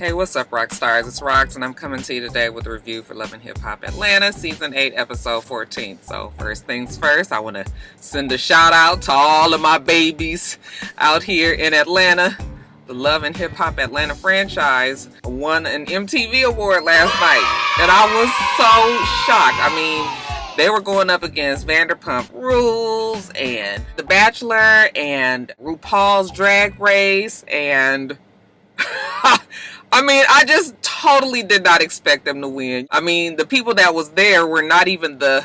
Hey, what's up, rock stars? It's Rox, and I'm coming to you today with a review for Love and Hip Hop Atlanta, Season 8, Episode 14. So, first things first, I want to send a shout out to all of my babies out here in Atlanta. The Love and Hip Hop Atlanta franchise won an MTV award last night, and I was so shocked. I mean, they were going up against Vanderpump Rules and The Bachelor and RuPaul's Drag Race and I mean, I just totally did not expect them to win. I mean, the people that was there were not even the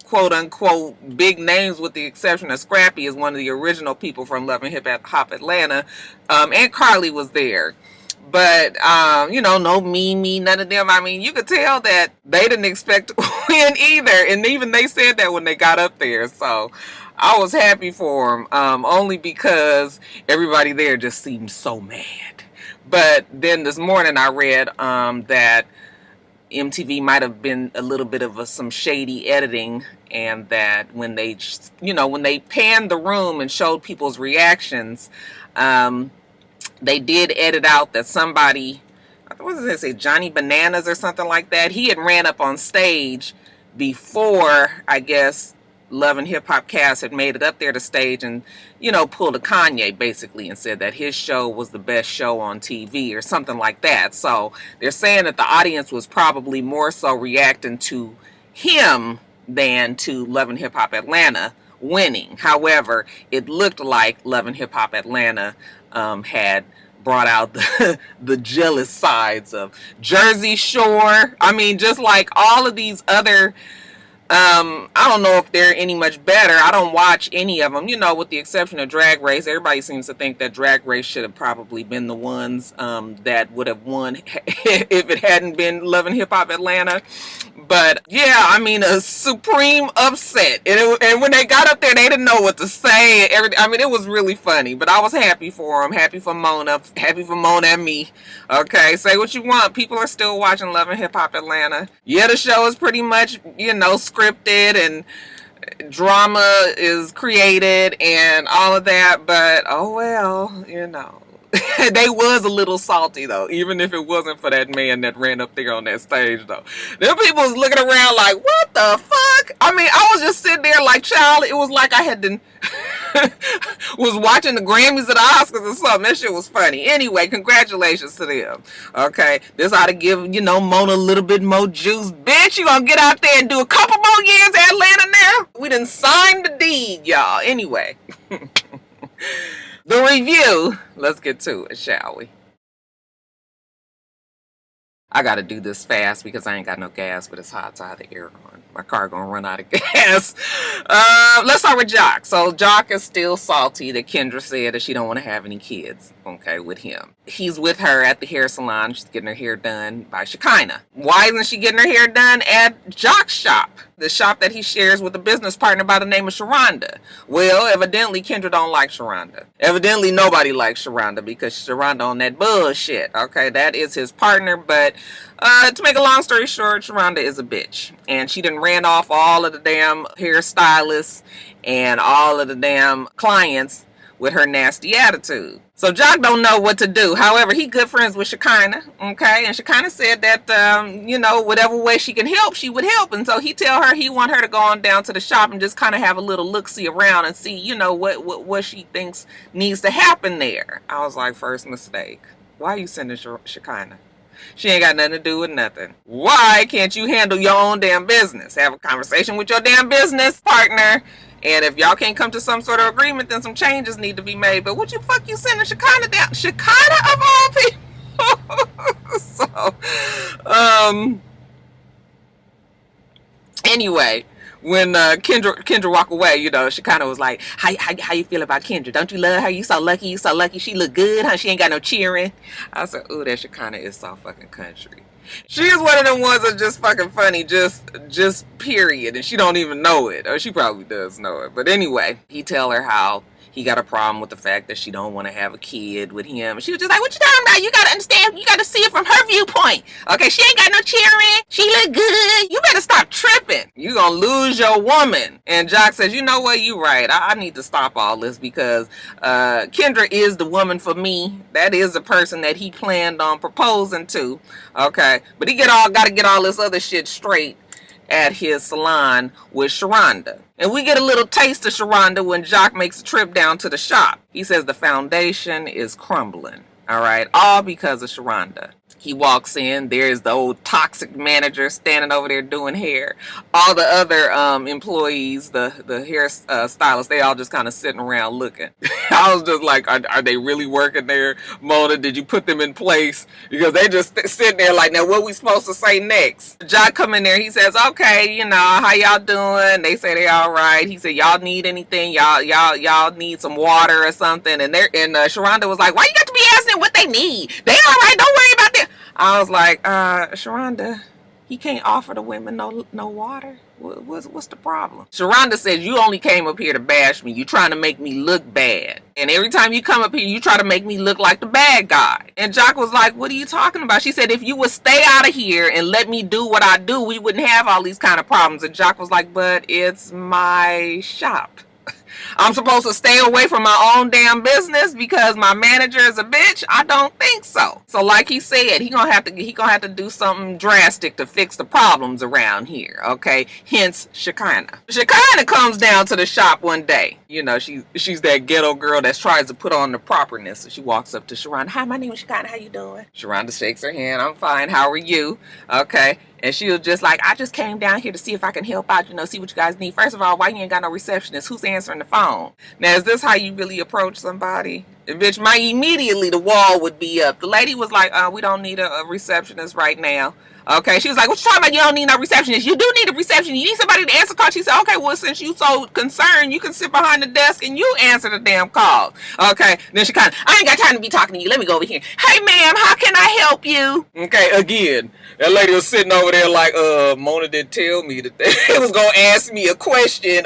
quote-unquote big names, with the exception of Scrappy, is one of the original people from Love and Hip Hop Atlanta. And Carly was there. But, no Mimi, none of them. I mean, you could tell that they didn't expect to win either. And even they said that when they got up there. So I was happy for them, only because everybody there just seemed so mad. But then this morning I read that MTV might have been a little bit of some shady editing, and that when they, when they panned the room and showed people's reactions, they did edit out that somebody, what did they say, Johnny Bananas or something like that, he had ran up on stage before, I guess, Love and Hip Hop cast had made it up there to stage and, pulled a Kanye basically and said that his show was the best show on TV or something like that. So they're saying that the audience was probably more so reacting to him than to Love and Hip Hop Atlanta winning. However, it looked like Love and Hip Hop Atlanta had brought out the jealous sides of Jersey Shore. I mean, just like all of these other, I don't know if they're any much better. I don't watch any of them, with the exception of Drag Race. Everybody seems to think that Drag Race should have probably been the ones that would have won if it hadn't been Love and Hip Hop Atlanta. But yeah, I mean, a supreme upset. And when they got up there, they didn't know what to say. I mean, it was really funny. But I was happy for them. Happy for Mona. Happy for Mona and me. Okay, say what you want. People are still watching Love and Hip Hop Atlanta. Yeah, the show is pretty much, scripted and drama is created and all of that. But, oh well, they was a little salty though, even if it wasn't for that man that ran up there on that stage though. Them people was looking around like, what the fuck? I mean, I was just sitting there like, child, it was like I had to was watching the Grammys or the Oscars or something. That shit was funny. Anyway, congratulations to them. Okay, this ought to give, Mona a little bit more juice. Bitch, you gonna get out there and do a couple more years at Atlanta now? We done signed the deed, y'all. Anyway. The review. Let's get to it, shall we? I gotta do this fast because I ain't got no gas, but it's hot, so I have the air on. My car gonna run out of gas. Let's start with Jock. So Jock is still salty that Kendra said that she don't want to have any kids, with him. He's with her at the hair salon. She's getting her hair done by Shekinah. Why isn't she getting her hair done at Jock's shop? The shop that he shares with a business partner by the name of Sharonda. Well, evidently Kendra don't like Sharonda. Evidently nobody likes Sharonda because Sharonda on that bullshit. Okay, that is his partner, but to make a long story short, Sharonda is a bitch. And she done ran off all of the damn hairstylists and all of the damn clients with her nasty attitude. So Jock don't know what to do. However, he good friends with Shekinah, okay? And Shekinah said that, whatever way she can help, she would help. And so he tell her he want her to go on down to the shop and just kind of have a little look-see around and see, what she thinks needs to happen there. I was like, first mistake. Why are you sending Shekinah? She ain't got nothing to do with nothing. Why can't you handle your own damn business? Have a conversation with your damn business partner. And if y'all can't come to some sort of agreement, then some changes need to be made. But what you sending Shekinah down? Shekinah of all people. So, anyway, when Kendra walk away, Shekinah was like, how you feel about Kendra? Don't you love her? You so lucky. You so lucky. She look good, huh? She ain't got no cheering. I said, ooh, that Shekinah is so fucking country. She is one of them ones that's just fucking funny, just period, and she don't even know it, or she probably does know it. But anyway, he tell her how he got a problem with the fact that she don't want to have a kid with him. She was just like, what you talking about? You got to understand, you got to see it from her viewpoint. Okay, she ain't got no cheering. She look good. You better stop tripping. You gonna lose your woman. And Jock says, you know what, you right. I need to stop all this because Kendra is the woman for me. That is the person that he planned on proposing to. Okay, but he got to get all this other shit straight at his salon with Sharonda. And we get a little taste of Sharonda when Jock makes a trip down to the shop. He says the foundation is crumbling. All right, all because of Sharonda. He walks in, there's the old toxic manager standing over there doing hair. All the other employees, the hair stylists, they all just kind of sitting around looking. I was just like, are they really working there? Mona, did you put them in place? Because they just sitting there like, now what we supposed to say next? Jock come in there, he says, okay, you know, how y'all doing? They say they all right. He said, y'all need anything? Y'all need some water or something? And Sharonda was like, why you got to be asking what they need? They all right, don't worry about that. I was like, Sharonda, he can't offer the women no water. What's the problem? Sharonda says, you only came up here to bash me. You trying to make me look bad. And every time you come up here, you try to make me look like the bad guy. And Jock was like, what are you talking about? She said, if you would stay out of here and let me do what I do, we wouldn't have all these kind of problems. And Jock was like, but it's my shop. I'm supposed to stay away from my own damn business because my manager is a bitch? I don't think so. So like he said, he gonna have to do something drastic to fix the problems around here. Okay, hence Shekinah. Shekinah comes down to the shop one day. You know, she's that ghetto girl that tries to put on the properness. So she walks up to Sharonda. Hi, my name is Shekinah. How you doing? Sharonda shakes her hand. I'm fine. How are you? Okay. And she was just like, I just came down here to see if I can help out, you know, see what you guys need. First of all, why you ain't got no receptionist? Who's answering the phone? Now, is this how you really approach somebody? Bitch, immediately the wall would be up. The lady was like, we don't need a receptionist right now. Okay, she was like, what you talking about? You don't need no receptionist. You do need a receptionist. You need somebody to answer calls. She said, okay, well, since you so concerned, you can sit behind the desk and you answer the damn calls. Okay, then she kind of, I ain't got time to be talking to you. Let me go over here. Hey, ma'am, how can I help you? Okay, again, that lady was sitting over there like, Mona didn't tell me that they was going to ask me a question,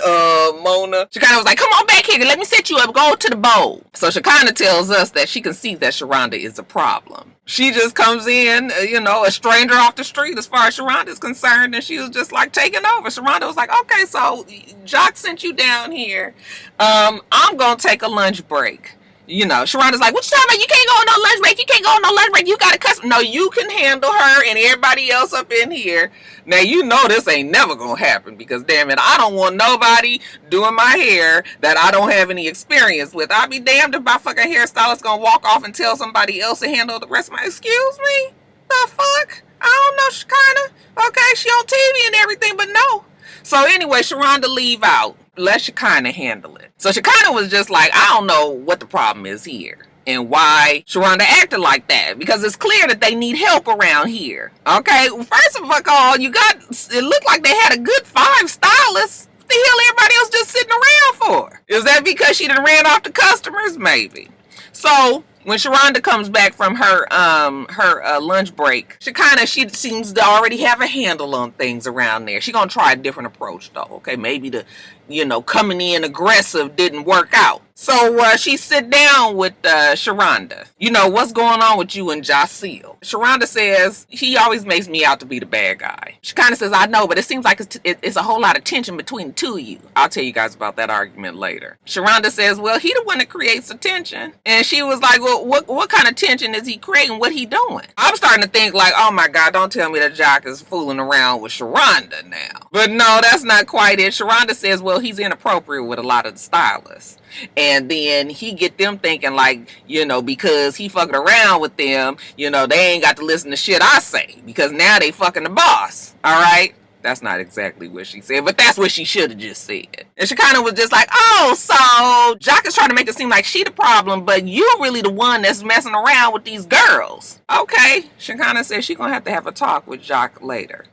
Mona. She kind of was like, come on back here. Let me set you up. Go to the bowl. So she kind of tells us that she can see that Sharonda is a problem. She just comes in, you know, a stranger off the street as far as Sharonda is concerned, and she was just like taking over. Sharonda was like, okay, so Jock sent you down here. I'm going to take a lunch break. You know, Sharonda's like, what you talking about? You can't go on no lunch break. You can't go on no lunch break. You got a customer. No, you can handle her and everybody else up in here. Now, you know this ain't never going to happen because, damn it, I don't want nobody doing my hair that I don't have any experience with. I'll be damned if my fucking hairstylist going to walk off and tell somebody else to handle the rest of my, excuse me? The fuck? I don't know, Shekinah. Okay, she on TV and everything, but no. So anyway, Sharonda leave out. Let Shekinah handle it. So Shekinah was just like, I don't know what the problem is here and why Sharonda acted like that, because it's clear that they need help around here. Okay, first of all, it looked like they had a good 5 stylists. What the hell everybody else just sitting around for? Is that because she done ran off the customers? Maybe. So when Sharonda comes back from her lunch break, she seems to already have a handle on things around there. She's gonna try a different approach though. Okay, maybe the coming in aggressive didn't work out. So she sit down with Sharonda. You know, what's going on with you and Jaceel? Sharonda says, he always makes me out to be the bad guy. She kind of says, I know, but it seems like it's a whole lot of tension between the two of you. I'll tell you guys about that argument later. Sharonda says, well, he the one that creates the tension. And she was like, well, what kind of tension is he creating? What he doing? I'm starting to think like, oh my God, don't tell me that Jock is fooling around with Sharonda now. But no, that's not quite it. Sharonda says, well, he's inappropriate with a lot of the stylists. And then he get them thinking like, because he fucking around with them, they ain't got to listen to shit I say because now they fucking the boss. All right. That's not exactly what she said, but that's what she should have just said. And she kind of was just like, oh, so Jock is trying to make it seem like she the problem, but you really the one that's messing around with these girls. Okay. She kind of said she gonna have a talk with Jock later.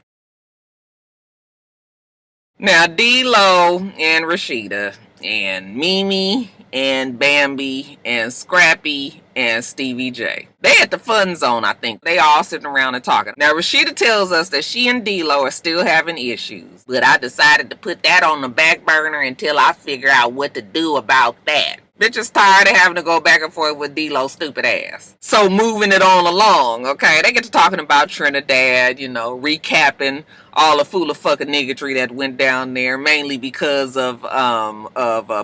Now, DLO and Rasheeda and Mimi and Bambi and Scrappy and Stevie J. They at the fun zone, I think. They all sitting around and talking. Now, Rasheeda tells us that she and DLO are still having issues, but I decided to put that on the back burner until I figure out what to do about that. Bitch is tired of having to go back and forth with D-Lo stupid ass. So moving it on along, okay? They get to talking about Trinidad, you know, recapping all the fool of fucking niggotry that went down there, mainly because of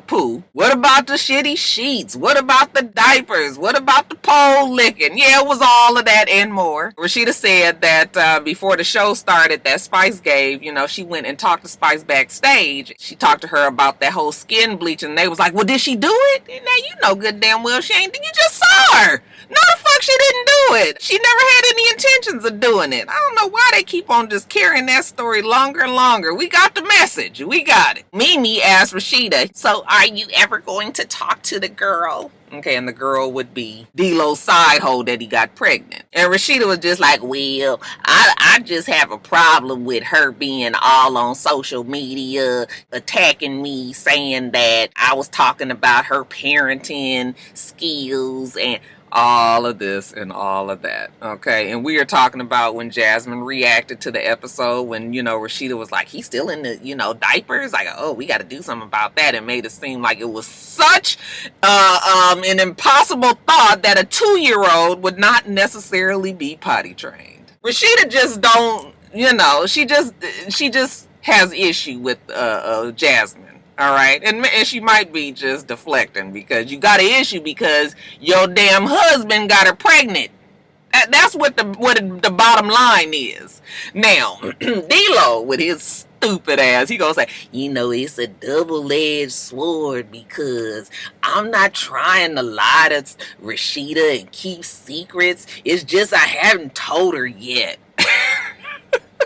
poo. What about the shitty sheets? What about the diapers? What about the pole licking? Yeah, it was all of that and more. Rasheeda said that before the show started that Spice gave, you know, she went and talked to Spice backstage. She talked to her about that whole skin bleach, and they was like, well, did she do it? And now you know good damn well she ain't. You just saw her. No, the fuck she didn't do it. She never had any intentions of doing it. I don't know why they keep on just carrying that story longer and longer. We got the message. We got it. Mimi asked Rasheeda, so are you ever going to talk to the girl? Okay, and the girl would be D-Lo's side hoe that he got pregnant. And Rasheeda was just like, well, I just have a problem with her being all on social media, attacking me, saying that I was talking about her parenting skills and all of this and all of that. Okay, and we are talking about when Jasmine reacted to the episode when, you know, Rasheeda was like, he's still in the, you know, diapers. Like, oh, we got to do something about that. And made it seem like it was such an impossible thought that a 2-year-old would not necessarily be potty trained. Rasheeda just don't, you know, she just has issue with Jasmine. All right, and she might be just deflecting because you got an issue because your damn husband got her pregnant. That's what the bottom line is. Now, D-Lo with his stupid ass, he gonna say, you know, it's a double-edged sword because I'm not trying to lie to Rasheeda and keep secrets. It's just I haven't told her yet.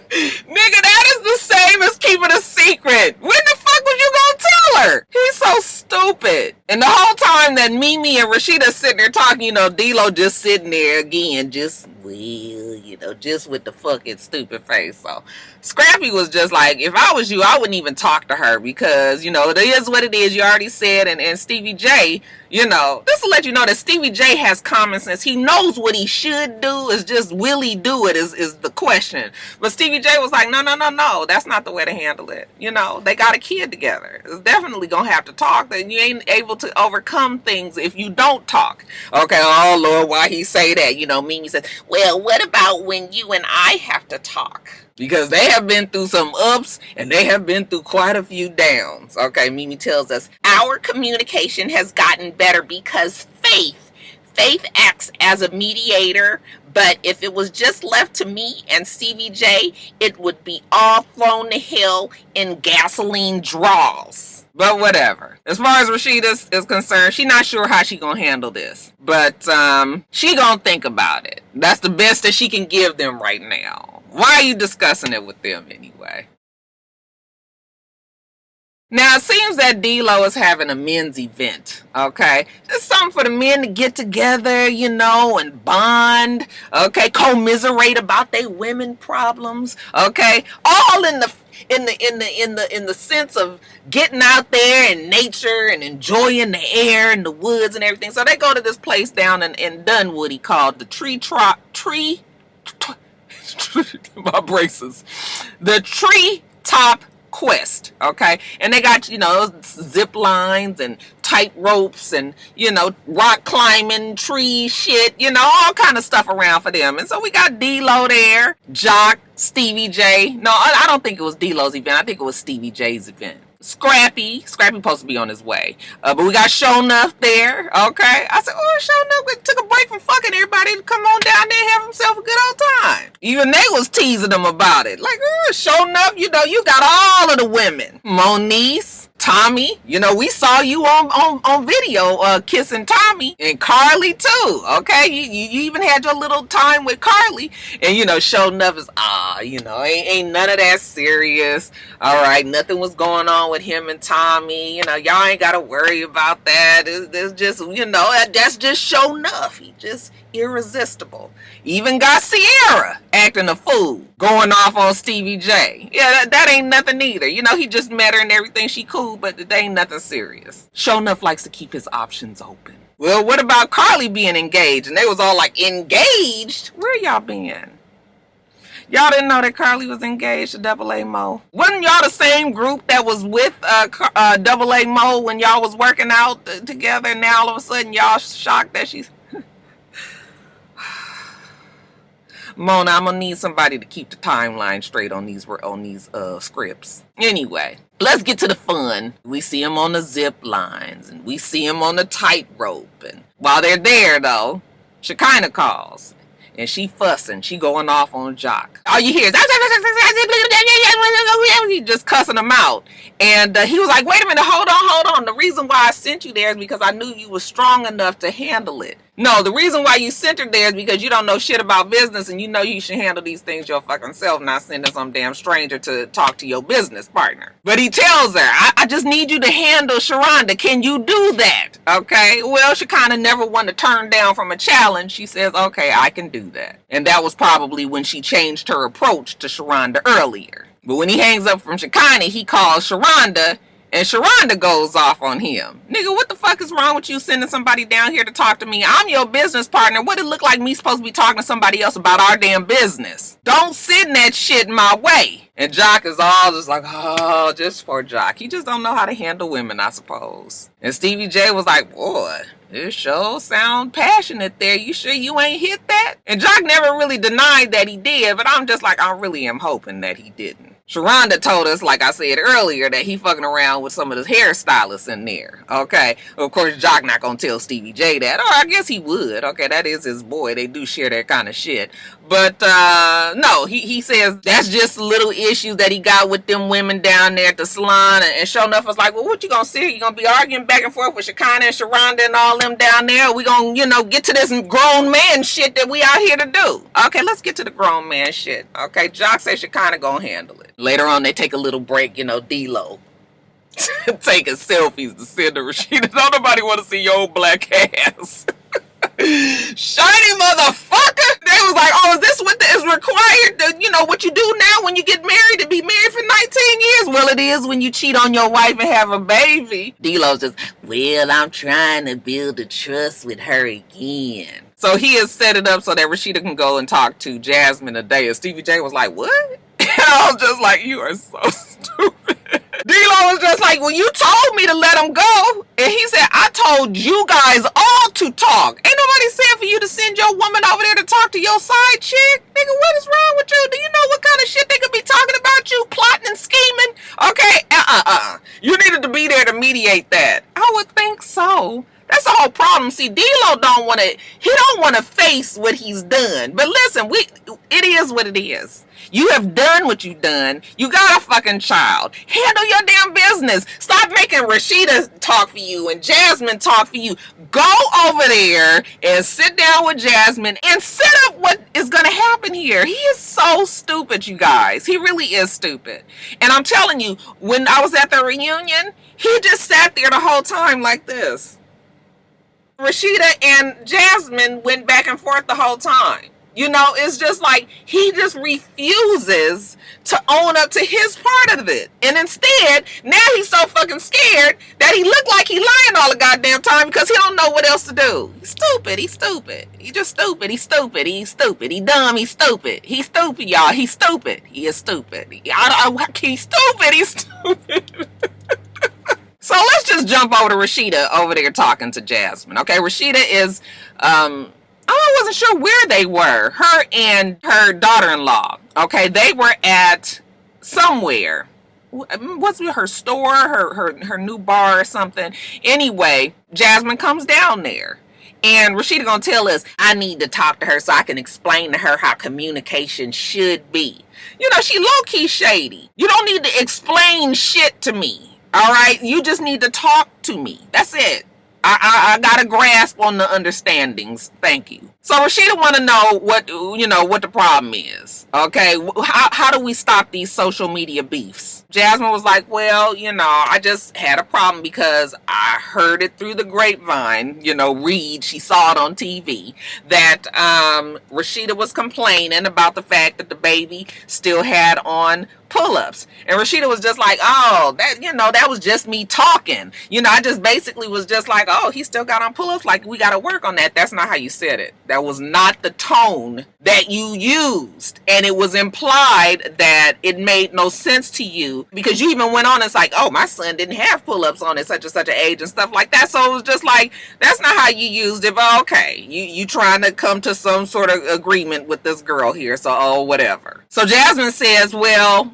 Nigga, that is the same as keeping a secret. When the fuck was you gonna tell her? He's so stupid. And the whole time that Mimi and Rasheeda sitting there talking, you know, D-Lo just sitting there again, just, well, you know, just with the fucking stupid face. So Scrappy was just like, if I was you, I wouldn't even talk to her because, you know, it is what it is. You already said. And Stevie J, you know, this will let you know that Stevie J has common sense. He knows what he should do. Is just will he do it is the question. But Stevie J was like, no. That's not the way to handle it. You know, they got a kid together. It's definitely going to have to talk. Then you ain't able to overcome things if you don't talk. Okay, oh Lord, why he say that? You know, Mimi says, well, what about when you and I have to talk? Because they have been through some ups and they have been through quite a few downs. Okay, Mimi tells us, our communication has gotten better because Faith acts as a mediator, but if it was just left to me and CVJ, it would be all thrown to hell in gasoline draws. But whatever. As far as Rasheeda is concerned, she's not sure how she gonna handle this. But she gonna think about it. That's the best that she can give them right now. Why are you discussing it with them anyway? Now, it seems that D-Lo is having a men's event, okay? Just something for the men to get together, you know, and bond, okay? Commiserate about their women problems, okay? All in the sense of getting out there in nature and enjoying the air and the woods and everything. So they go to this place down in Dunwoody called the my braces. The Tree Top Quest, okay? And they got, you know, zip lines and tight ropes and, you know, rock climbing, tree shit, you know, all kind of stuff around for them. And so we got D-Lo there, Jock, Stevie J. No, I don't think it was D-Lo's event. I think it was Stevie J's event. Scrappy supposed to be on his way. But we got Shownuff there, okay? I said, oh, Shownuff took a break from fucking everybody to come on down there and have himself a good old time. Even they was teasing him about it. Like, oh, Shownuff, you know, you got all of the women. Moniece, Tommy, you know, we saw you on video kissing Tommy, and Carly too, okay? You even had your little time with Carly, and you know, Shownuff is, you know, ain't none of that serious. All right, nothing was going on with him and Tommy, you know, y'all ain't gotta worry about that. It's just, you know, that's just Shownuff. He just irresistible. Even got Sierra acting a fool, going off on Stevie J. Yeah, that ain't nothing either. You know, he just met her and everything. She cool, but that ain't nothing serious. Shownuff likes to keep his options open. Well, what about Carly being engaged? And they was all like, engaged? Where y'all been? Y'all didn't know that Carly was engaged to Double A Mo? Wasn't y'all the same group that was with Double A Mo when y'all was working out together, and now all of a sudden y'all shocked that she's... Mona, I'm gonna need somebody to keep the timeline straight on these scripts. Anyway, let's get to the fun. We see him on the zip lines, and we see him on the tightrope. And while they're there, though, Shekinah calls, and she fussing. She going off on Jock. All you hear is just cussing him out. And he was like, wait a minute, hold on. The reason why I sent you there is because I knew you were strong enough to handle it. No, the reason why you sent her there is because you don't know shit about business, and you know you should handle these things your fucking self, not sending some damn stranger to talk to your business partner. But he tells her, I just need you to handle Sharonda. Can you do that? Okay. Well, she kind of never wanted to turn down from a challenge. She says, okay, I can do that. And that was probably when she changed her approach to Sharonda earlier. But when he hangs up from Shekinah, he calls Sharonda, and Sharonda goes off on him. Nigga, what the fuck is wrong with you sending somebody down here to talk to me? I'm your business partner. What it look like me supposed to be talking to somebody else about our damn business? Don't send that shit my way. And Jock is all just like, oh, just for Jock. He just don't know how to handle women, I suppose. And Stevie J was like, boy, this show sound passionate there. You sure you ain't hit that? And Jock never really denied that he did, but I'm just like, I really am hoping that he didn't. Sharonda told us, like I said earlier, that he fucking around with some of his hairstylists in there. Okay. Of course, Jock not gonna tell Stevie J that. Or I guess he would. Okay, that is his boy. They do share that kind of shit. But no, he says that's just little issues that he got with them women down there at the salon. And sure enough, was like, well, what you gonna see? You gonna be arguing back and forth with Shekinah and Sharonda and all them down there? Or we gonna, get to this grown man shit that we out here to do? Okay, let's get to the grown man shit. Okay, Jock says Shekinah gonna handle it. Later on, they take a little break, DLO. Taking selfies to send to Rasheeda. Don't nobody want to see your old black ass. Shiny motherfucker. They was like, oh, is this what is required to, what you do now when you get married, to be married for 19 years? Well, it is when you cheat on your wife and have a baby. D-Lo's just, well, I'm trying to build a trust with her again. So he has set it up so that Rasheeda can go and talk to Jasmine today. And Stevie J was like, what? And I was just like, you are so stupid. D-Lo was just like, well, you told me to let him go. And he said, I told you guys all to talk. Ain't nobody said for you to send your woman over there to talk to your side chick. Nigga, what is wrong with you? Do you know what kind of shit they could be talking about you, plotting and scheming? Okay, you needed to be there to mediate that. I would think so. That's the whole problem. See, D-Lo don't want to face what he's done. But listen, it is what it is. You have done what you've done. You got a fucking child. Handle your damn business. Stop making Rasheeda talk for you and Jasmine talk for you. Go over there and sit down with Jasmine and set up what is going to happen here. He is so stupid, you guys. He really is stupid. And I'm telling you, when I was at the reunion, he just sat there the whole time like this. Rasheeda and Jasmine went back and forth the whole time. It's just like he just refuses to own up to his part of it. And instead, now he's so fucking scared that he look like he lying all the goddamn time because he don't know what else to do. He's stupid. He's stupid. He's just stupid. He's stupid. He's stupid. He's dumb. He's stupid. He's stupid, y'all. He's stupid. He is stupid. He's stupid. He's stupid. So let's just jump over to Rasheeda over there talking to Jasmine. Okay, Rasheeda is, I wasn't sure where they were. Her and her daughter-in-law. Okay, they were at somewhere. What's with her store, her new bar or something? Anyway, Jasmine comes down there. And Rasheeda gonna tell us, I need to talk to her so I can explain to her how communication should be. She low-key shady. You don't need to explain shit to me. All right, you just need to talk to me. That's it. I got a grasp on the understandings. Thank you. So Rasheeda want to know what the problem is. Okay, how do we stop these social media beefs? Jasmine was like, well, I just had a problem because I heard it through the grapevine. She saw it on TV that Rasheeda was complaining about the fact that the baby still had on pull-ups. And Rasheeda was just like, oh, that was just me talking. I just basically was just like, oh, he still got on pull-ups. Like, we got to work on that. That's not how you said it. That was not the tone that you used. And it was implied that it made no sense to you because you even went on and it's like, oh, my son didn't have pull-ups on at such and such an age and stuff like that. So it was just like, that's not how you used it, but okay. You trying to come to some sort of agreement with this girl here, so oh, whatever. So Jasmine says, well,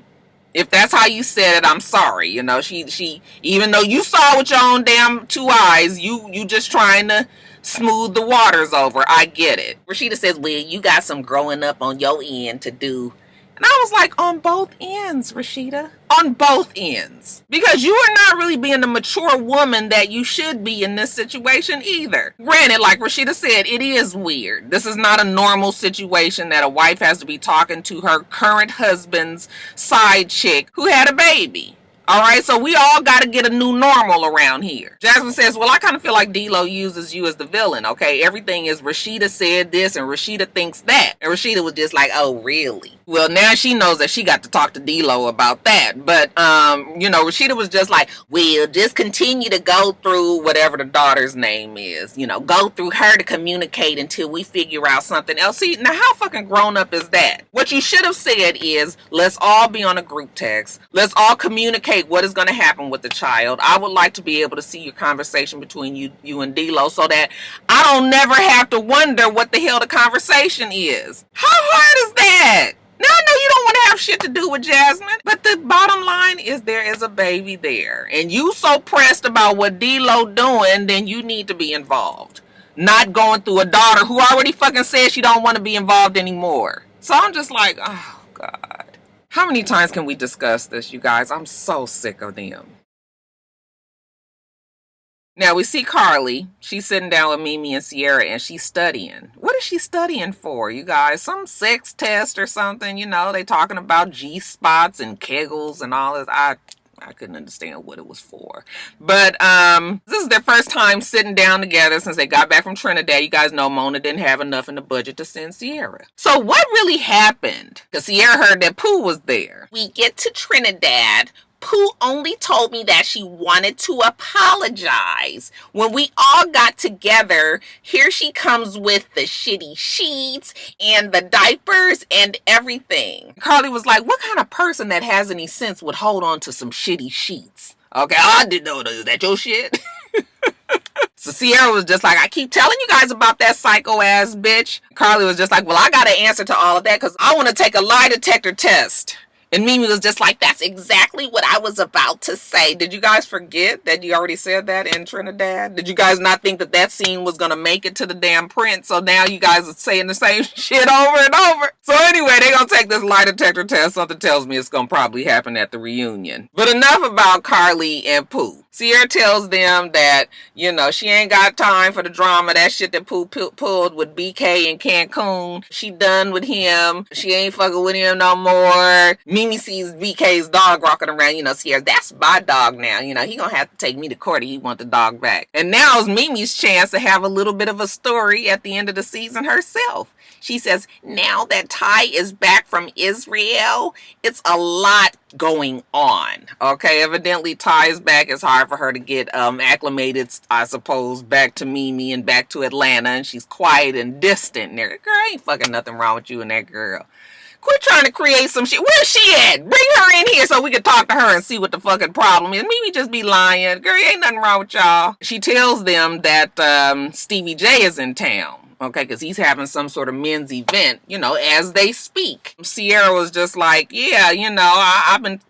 if that's how you said it, I'm sorry. You know, she even though you saw with your own damn two eyes, you just trying to smooth the waters over. I get it. Rasheeda says, well, you got some growing up on your end to do. And I was like, on both ends, Rasheeda. On both ends. Because you are not really being the mature woman that you should be in this situation either. Granted, like Rasheeda said, it is weird. This is not a normal situation that a wife has to be talking to her current husband's side chick who had a baby. All right, so we all got to get a new normal around here. Jasmine says, well, I kind of feel like DLO uses you as the villain, okay? Everything is Rasheeda said this and Rasheeda thinks that. And Rasheeda was just like, oh, really? Well, now she knows that she got to talk to DLO about that. But, you know, Rasheeda was just like, well, just continue to go through whatever the daughter's name is. You know, go through her to communicate until we figure out something else. See, now how fucking grown up is that? What you should have said is, let's all be on a group text. Let's all communicate what is going to happen with the child. I would like to be able to see your conversation between you and DLO so that I don't never have to wonder what the hell the conversation is. How hard is that? Now I know you don't want to have shit to do with Jasmine, but the bottom line is there is a baby there. And you so pressed about what DLO doing, then you need to be involved. Not going through a daughter who already fucking said she don't want to be involved anymore. So I'm just like, oh God. How many times can we discuss this, you guys? I'm so sick of them. Now we see Carly. She's sitting down with Mimi and Sierra and she's studying. What is she studying for, you guys? Some sex test or something, you know? They talking about G-spots and kegels and all this. I couldn't understand what it was for. But this is their first time sitting down together since they got back from Trinidad. You guys know Mona didn't have enough in the budget to send Sierra. So what really happened? Because Sierra heard that Pooh was there. We get to Trinidad. Pooh only told me that she wanted to apologize. When we all got together, here she comes with the shitty sheets and the diapers and everything. Carly was like, what kind of person that has any sense would hold on to some shitty sheets? Okay, I didn't know that. Is that your shit? So Sierra was just like, I keep telling you guys about that psycho ass bitch. Carly was just like, well, I got an answer to all of that because I want to take a lie detector test. And Mimi was just like, that's exactly what I was about to say. Did you guys forget that you already said that in Trinidad? Did you guys not think that that scene was going to make it to the damn print? So now you guys are saying the same shit over and over. So anyway, they're going to take this lie detector test. Something tells me it's going to probably happen at the reunion. But enough about Carly and Pooh. Sierra tells them that, you know, she ain't got time for the drama. That shit that Pooh pulled with BK in Cancun. She done with him. She ain't fucking with him no more. Mimi sees BK's dog walking around. You know, Sierra, that's my dog now. You know, he gonna have to take me to court if he want the dog back. And now is Mimi's chance to have a little bit of a story at the end of the season herself. She says, now that Ty is back from Israel, it's a lot going on. Okay, evidently Ty is back. It's hard for her to get acclimated, I suppose, back to Mimi and back to Atlanta. And she's quiet and distant. There, girl, ain't fucking nothing wrong with you and that girl. Quit trying to create some shit. Where's she at? Bring her in here so we can talk to her and see what the fucking problem is. Mimi just be lying. Girl, ain't nothing wrong with y'all. She tells them that Stevie J is in town. Okay, because he's having some sort of men's event, you know, as they speak. Sierra was just like, yeah, you know, I've been...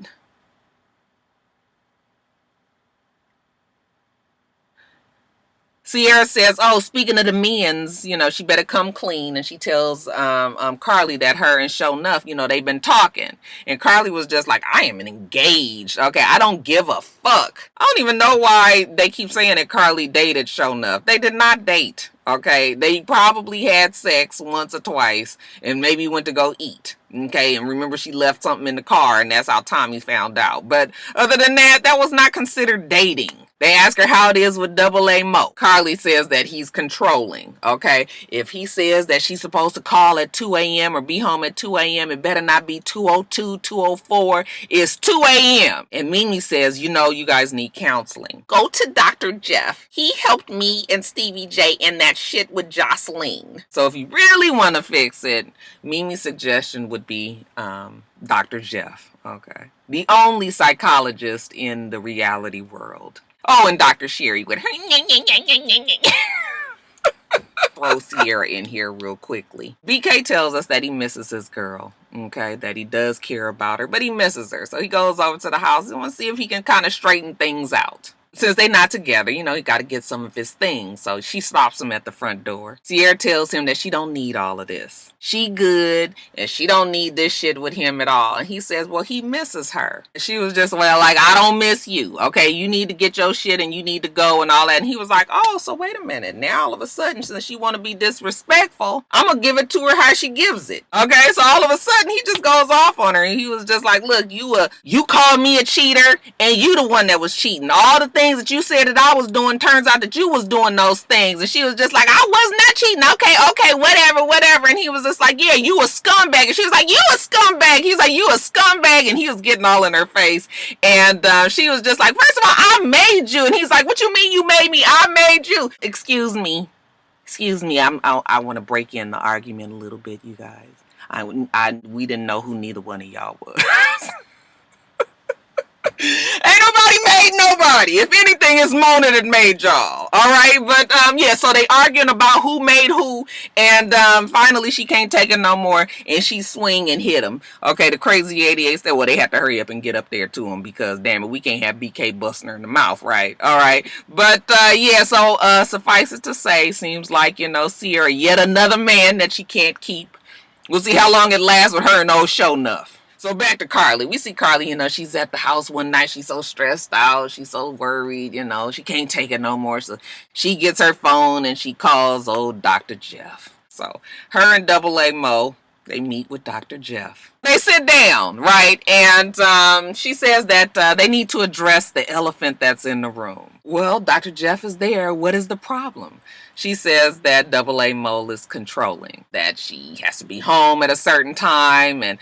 Sierra says, oh, speaking of the men's, you know, she better come clean. And she tells Carly that her and Show Nuff, you know, they've been talking. And Carly was just like, I am engaged. Okay, I don't give a fuck. I don't even know why they keep saying that Carly dated Show Nuff. They did not date. Okay, they probably had sex once or twice and maybe went to go eat. Okay, and remember she left something in the car and that's how Tommy found out. But other than that, that was not considered dating. They ask her how it is with Double A Mo. Carly says that he's controlling, okay? If he says that she's supposed to call at 2 a.m. or be home at 2 a.m., it better not be 2:02, 2:04. It's 2 a.m. And Mimi says, you guys need counseling. Go to Dr. Jeff. He helped me and Stevie J in that shit with Jocelyn. So if you really want to fix it, Mimi's suggestion would be Dr. Jeff, okay? The only psychologist in the reality world. Oh, and Dr. Sherry with her throw Sierra in here real quickly. BK tells us that he misses his girl, okay, that he does care about her, but he misses her. So he goes over to the house and wants to see if he can kind of straighten things out. Since they're not together, he got to get some of his things. So she stops him at the front door. Sierra tells him that she don't need all of this. She good, and she don't need this shit with him at all. And he says, well, he misses her. She was just, well, like, I don't miss you. Okay, you need to get your shit and you need to go and all that. And he was like, oh, so wait a minute. Now all of a sudden, since she want to be disrespectful, I'm going to give it to her how she gives it. Okay, so all of a sudden, he just goes off on her. And he was just like, look, you called me a cheater, and you the one that was cheating. All the things that you said that I was doing, turns out that you was doing those things. And she was just like, I was not cheating. Okay, whatever. And he was just like, yeah, you a scumbag. And she was like, you a scumbag. He was like, you a scumbag. And he was getting all in her face. And she was just like, first of all, I made you. And he's like, what you mean you made me? I made you. Excuse me. I want to break in the argument a little bit, you guys. We didn't know who neither one of y'all was. Ain't nobody made nobody. If anything, it's Mona that made y'all. All right, but yeah. So they arguing about who made who, and finally she can't take it no more, and she swing and hit him. Okay, the crazy 88 said, well, they have to hurry up and get up there to him because damn it, we can't have BK busting her in the mouth, right? All right, but yeah. So suffice it to say, seems like Sierra yet another man that she can't keep. We'll see how long it lasts with her and old Show Enough. So back to Carly. We see Carly, she's at the house one night. She's so stressed out. She's so worried, she can't take it no more. So she gets her phone and she calls old Dr. Jeff. So her and Double A Mo, they meet with Dr. Jeff. They sit down, right? And she says that they need to address the elephant that's in the room. Well, Dr. Jeff is there. What is the problem? She says that Double A Mo is controlling, that she has to be home at a certain time, and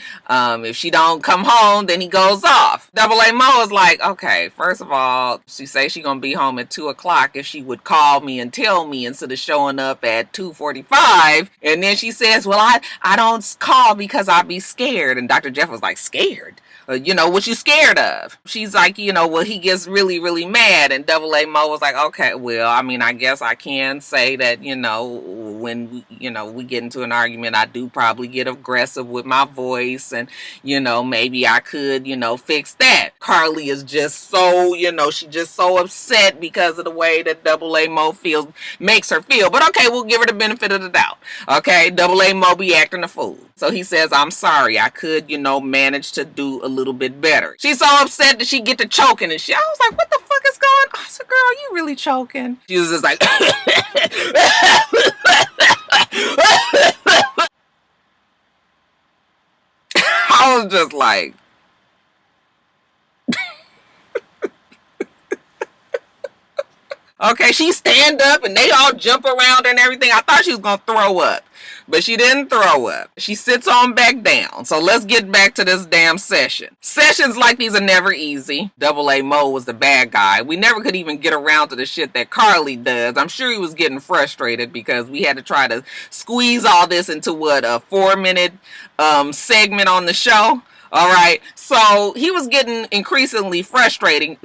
if she don't come home, then he goes off. Double A Mo is like, okay, first of all, she says she's going to be home at 2 o'clock if she would call me and tell me instead of showing up at 2:45. And then she says, well, I don't call because I'll be scared. And Dr. Jeff was like, scared? What you scared of? She's like, well, he gets really, really mad. And Double A Mo was like, okay, well, I guess I can say that, when, we get into an argument, I do probably get aggressive with my voice. And, maybe I could, fix that. Carly is just so, she's just so upset because of the way that Double A Mo makes her feel. But okay, we'll give her the benefit of the doubt. Okay, Double A Mo be acting a fool. So he says, I'm sorry, I could, manage to do a little bit better. She's so upset that she get to choking and shit. I was like, what the fuck is going on? I said, girl, you really choking? She was just like, I was just like, okay, she stand up and they all jump around and everything. I thought she was going to throw up, but she didn't throw up. She sits on back down. So let's get back to this damn session. Sessions like these are never easy. Double A Mo was the bad guy. We never could even get around to the shit that Carly does. I'm sure he was getting frustrated because we had to try to squeeze all this into a 4-minute segment on the show. All right, so he was getting increasingly frustrated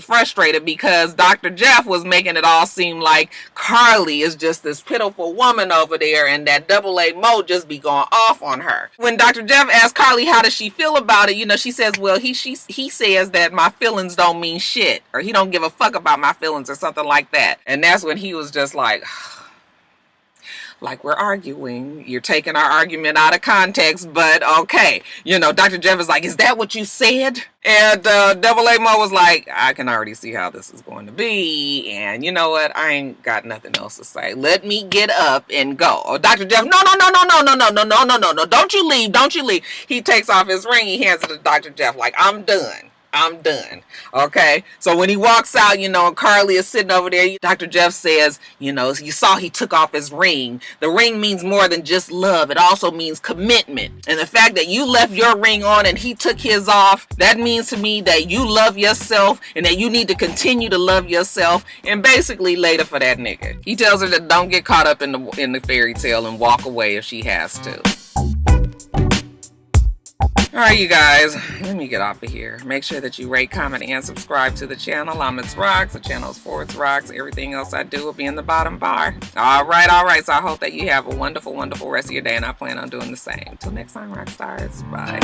because Dr. Jeff was making it all seem like Carly is just this pitiful woman over there and that Double A Mo just be going off on her. When Dr. Jeff asked Carly how does she feel about it, she says, well, he says that my feelings don't mean shit, or he don't give a fuck about my feelings or something like that. And that's when he was just like we're arguing. You're taking our argument out of context, but okay. Dr. Jeff is like, is that what you said? And Double A Mo was like, I can already see how this is going to be. And you know what? I ain't got nothing else to say. Let me get up and go. Oh, Dr. Jeff, no. Don't you leave. He takes off his ring. He hands it to Dr. Jeff like, I'm done. I'm done. Okay. So when he walks out, you know, and Carly is sitting over there, Dr. Jeff says, you know, you saw he took off his ring. The ring means more than just love. It also means commitment. And the fact that you left your ring on and he took his off, that means to me that you love yourself and that you need to continue to love yourself and basically later for that nigga. He tells her that don't get caught up in the fairy tale and walk away if she has to. Alright, you guys, let me get off of here. Make sure that you rate, comment, and subscribe to the channel. I'm itsrox. The channel is for itsrox. Everything else I do will be in the bottom bar. Alright. So I hope that you have a wonderful, wonderful rest of your day, and I plan on doing the same. Until next time, rock stars. Bye.